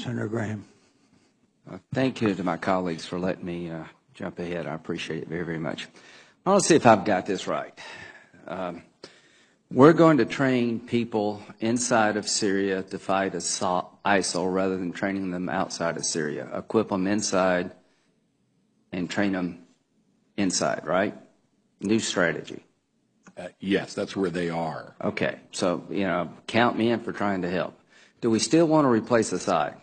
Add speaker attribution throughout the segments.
Speaker 1: Senator Graham.
Speaker 2: Thank you to my colleagues for letting me jump ahead. I appreciate it very, very much. I want to see if I've got this right. We're going to train people inside of Syria to fight ISIL rather than training them outside of Syria. Equip them inside and train them inside, right? New strategy.
Speaker 3: Yes, that's where they are.
Speaker 2: Okay, so, count me in for trying to help. Do we still want to replace Assad?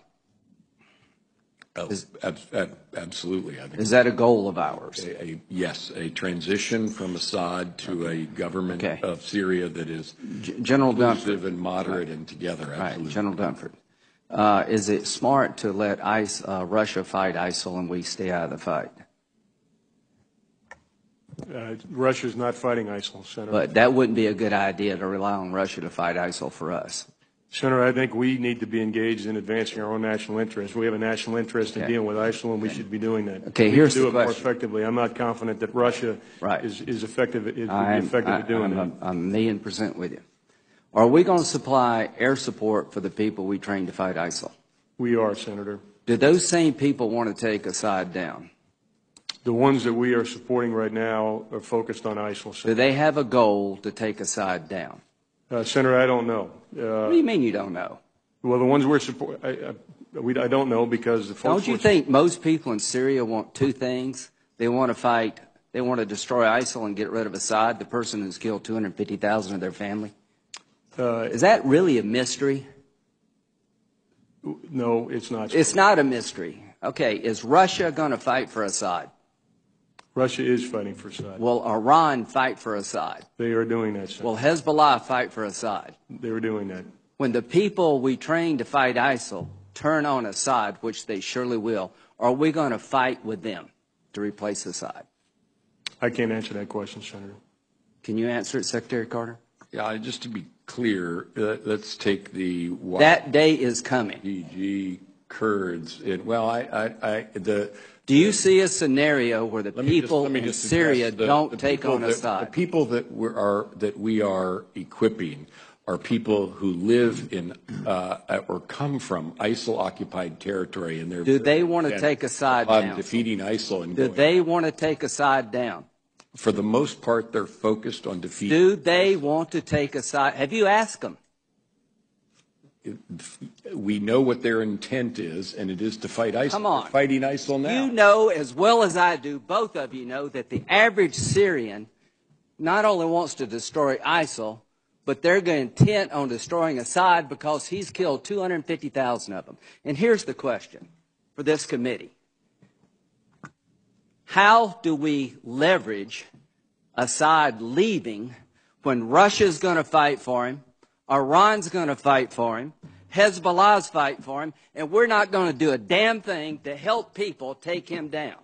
Speaker 3: Absolutely. I think
Speaker 2: Is that a goal of ours?
Speaker 3: Yes, a transition from Assad to a government of Syria that is inclusive and moderate and together. Absolutely.
Speaker 2: Right, General Dunford. Is it smart to let Russia fight ISIL and we stay out of the fight?
Speaker 4: Russia's not fighting ISIL, Senator.
Speaker 2: But that wouldn't be a good idea to rely on Russia to fight ISIL for us.
Speaker 4: Senator, I think we need to be engaged in advancing our own national interests. We have a national interest in dealing with ISIL, and we should be doing that.
Speaker 2: Okay,
Speaker 4: we
Speaker 2: here's
Speaker 4: can do
Speaker 2: the
Speaker 4: it
Speaker 2: question.
Speaker 4: more effectively. I'm not confident that Russia is effective. Is effective at doing that.
Speaker 2: I'm 1,000,000% with you. Are we going to supply air support for the people we train to fight ISIL?
Speaker 4: We are, Senator.
Speaker 2: Do those same people want to take Assad down?
Speaker 4: The ones that we are supporting right now are focused on ISIL. Senator.
Speaker 2: Do they have a goal to take Assad down?
Speaker 4: Senator, I don't know.
Speaker 2: What do you mean you don't know?
Speaker 4: Well, the ones we're supporting, I don't know because the folks.
Speaker 2: Don't you think most people in Syria want two things? They want to fight, they want to destroy ISIL and get rid of Assad, the person who's killed 250,000 of their family? Is that really a mystery?
Speaker 4: No, it's not.
Speaker 2: It's not a mystery. Okay, is Russia going to fight for Assad?
Speaker 4: Russia is fighting for Assad.
Speaker 2: Will Iran fight for Assad?
Speaker 4: They are doing that, Senator.
Speaker 2: Will Hezbollah fight for Assad?
Speaker 4: They were doing that.
Speaker 2: When the people we train to fight ISIL turn on Assad, which they surely will, are we going to fight with them to replace Assad?
Speaker 4: I can't answer that question, Senator.
Speaker 2: Can you answer it, Secretary Carter?
Speaker 3: Yeah, just to be clear, let's take the
Speaker 2: that day is coming.
Speaker 3: YPG Kurds.
Speaker 2: Do you see a scenario where the people in Syria don't take on Assad?
Speaker 3: The people that we are equipping are people who live in or come from ISIL-occupied territory, and
Speaker 2: do they want to take Assad down?
Speaker 3: Defeating ISIL and
Speaker 2: do they want to take Assad down?
Speaker 3: For the most part, they're focused on defeating.
Speaker 2: Do they want to take Assad? Have you asked them?
Speaker 3: We know what their intent is, and it is to fight ISIL.
Speaker 2: Come on.
Speaker 3: They're fighting ISIL now.
Speaker 2: You know as well as I do, both of you know, that the average Syrian not only wants to destroy ISIL, but they're intent on destroying Assad because he's killed 250,000 of them. And here's the question for this committee. How do we leverage Assad leaving when Russia's going to fight for him, Iran's going to fight for him, Hezbollah's fight for him, and we're not going to do a damn thing to help people take him down?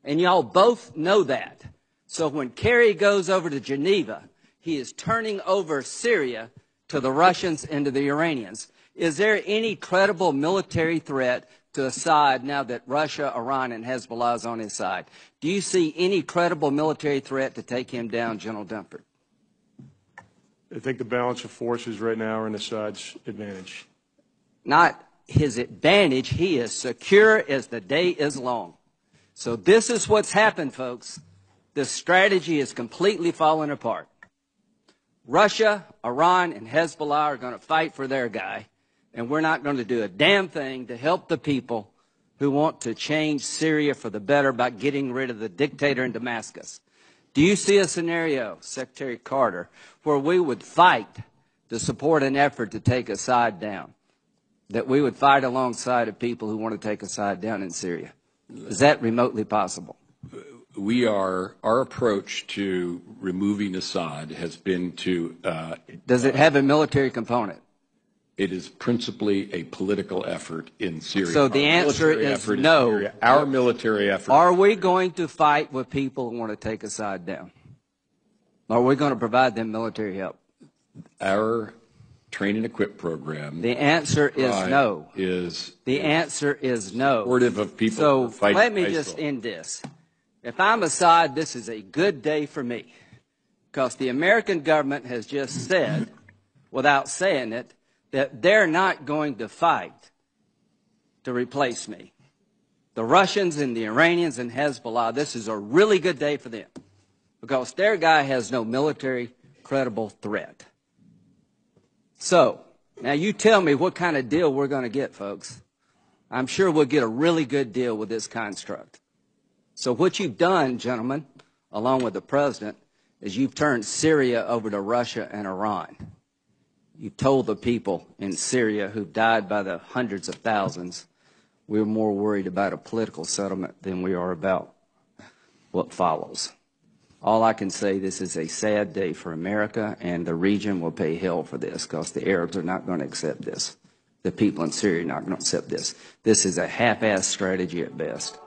Speaker 2: And y'all both know that. So when Kerry goes over to Geneva, he is turning over Syria to the Russians and to the Iranians. Is there any credible military threat to Assad now that Russia, Iran, and Hezbollah is on his side? Do you see any credible military threat to take him down, General Dunford?
Speaker 4: I think the balance of forces right now are in Assad's advantage.
Speaker 2: Not his advantage. He is secure as the day is long. So this is what's happened, folks. This strategy is completely falling apart. Russia, Iran, and Hezbollah are going to fight for their guy, and we're not going to do a damn thing to help the people who want to change Syria for the better by getting rid of the dictator in Damascus. Do you see a scenario, Secretary Carter, where we would fight to support an effort to take Assad down, that we would fight alongside of people who want to take Assad down in Syria? Is that remotely possible?
Speaker 3: Our approach to removing Assad has been to...
Speaker 2: Does it have a military component?
Speaker 3: It is principally a political effort in Syria.
Speaker 2: So the answer is no.
Speaker 3: Our military effort...
Speaker 2: Are we going to fight with people who want to take Assad down? Are we going to provide them military help?
Speaker 3: Our train and equip program...
Speaker 2: The answer is no. The answer is no.
Speaker 3: Supportive of people
Speaker 2: so
Speaker 3: who fight
Speaker 2: let me
Speaker 3: ISIL.
Speaker 2: just end this. If I'm Assad, this is a good day for me, because the American government has just said, without saying it, that they're not going to fight to replace me. The Russians and the Iranians and Hezbollah, this is a really good day for them because their guy has no military credible threat. So, now you tell me what kind of deal we're going to get, folks. I'm sure we'll get a really good deal with this construct. So what you've done, gentlemen, along with the president, is you've turned Syria over to Russia and Iran. You've told the people in Syria who've died by the hundreds of thousands, we're more worried about a political settlement than we are about what follows. All I can say, this is a sad day for America, and the region will pay hell for this because the Arabs are not going to accept this. The people in Syria are not going to accept this. This is a half-assed strategy at best.